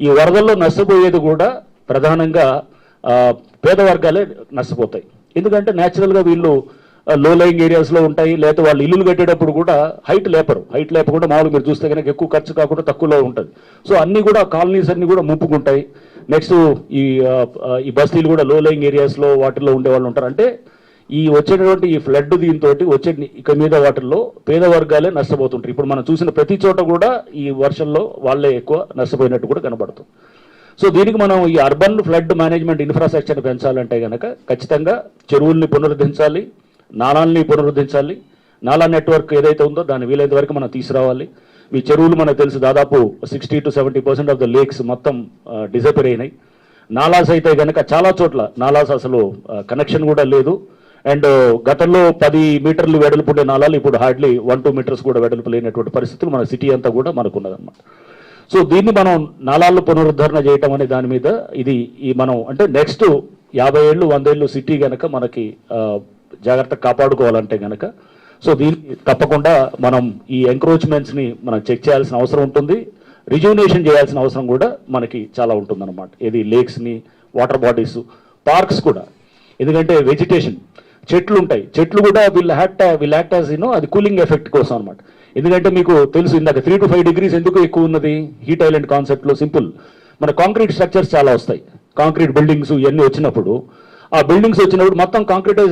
ఈ వరదల్లో నష్టపోయేది కూడా ప్రధానంగా పేద వర్గాలే నష్టపోతాయి. ఎందుకంటే న్యాచురల్గా వీళ్ళు లో లయింగ్ ఏరియాస్లో ఉంటాయి, లేకపోతే వాళ్ళు ఇల్లులు కట్టేటప్పుడు కూడా హైట్ లేపకుండా మామూలుగా మీరు చూస్తే కనుక ఎక్కువ ఖర్చు కాకుండా తక్కువలో ఉంటుంది. సో అన్నీ కూడా కాలనీస్ అన్నీ కూడా ముంపుకుంటాయి. నెక్స్ట్ ఈ బస్తీలు కూడా లో లయింగ్ ఏరియాస్లో వాటిల్లో ఉండే వాళ్ళు ఉంటారు. అంటే ఈ వచ్చేటటువంటి ఈ ఫ్లడ్ దీంతో వచ్చే ఇక మీద వాటిల్లో పేద వర్గాలే నష్టపోతుంటారు. ఇప్పుడు మనం చూసిన ప్రతి చోట కూడా ఈ వర్షంలో వాళ్ళే ఎక్కువ నష్టపోయినట్టు కూడా కనబడుతుంది. సో దీనికి మనం ఈ అర్బన్ ఫ్లడ్ మేనేజ్మెంట్ ఇన్ఫ్రాస్ట్రక్చర్ పెంచాలంటే కనుక ఖచ్చితంగా చెరువుల్ని పునరుద్ధరించాలి, నాలాల్ని పునరుద్ధరించాలి. నాలా నెట్వర్క్ ఏదైతే ఉందో దాన్ని వీలైనంత వరకు మనం తీసుకురావాలి. మీ చెరువులు మనకు తెలుసు దాదాపు 60 to 70% ఆఫ్ ద లేక్స్ మొత్తం డిజపేర్ అయినాయి. నాలాస్ అయితే కనుక చాలా చోట్ల నాలాస్ అసలు కనెక్షన్ కూడా లేదు. అండ్ గతంలో 10 మీటర్లు వెడల్పు ఉండే నాలాలు ఇప్పుడు హార్డ్లీ 1-2 మీటర్స్ కూడా వెడల్పు లేనటువంటి పరిస్థితులు మన సిటీ అంతా కూడా మనకున్నదన్నమాట. సో దీన్ని మనం నాలాలు పునరుద్ధరణ చేయటం అనే దాని మీద ఈ మనం అంటే నెక్స్ట్ 50 ఏళ్ళు 100 ఏళ్ళు సిటీ కనుక మనకి జాగ్రత్త కాపాడుకోవాలంటే కనుక సో దీన్ని తప్పకుండా మనం ఈ ఎంక్రోచ్మెంట్స్ని మనం చెక్ చేయాల్సిన అవసరం ఉంటుంది. రిజ్యూనేషన్ చేయాల్సిన అవసరం కూడా మనకి చాలా ఉంటుందన్నమాట. ఇది లేక్స్ని, వాటర్ బాడీస్, పార్క్స్ కూడా. ఎందుకంటే వెజిటేషన్ చెట్లు ఉంటాయి, చెట్లు కూడా విల్ యాక్ట్ యాజ్ అది కూలింగ్ ఎఫెక్ట్ కోసం అనమాట. ఎందుకంటే మీకు తెలుసు ఇందాక 3 to 5 degrees ఎందుకు ఎక్కువ ఉన్నది హీట్ ఐలాండ్ కాన్సెప్ట్లో. సింపుల్, మన కాంక్రీట్ స్ట్రక్చర్స్ చాలా వస్తాయి, కాంక్రీట్ బిల్డింగ్స్ ఇవన్నీ వచ్చినప్పుడు ఆ బిల్డింగ్స్ వచ్చినప్పుడు మొత్తం కాంక్రీటైజ్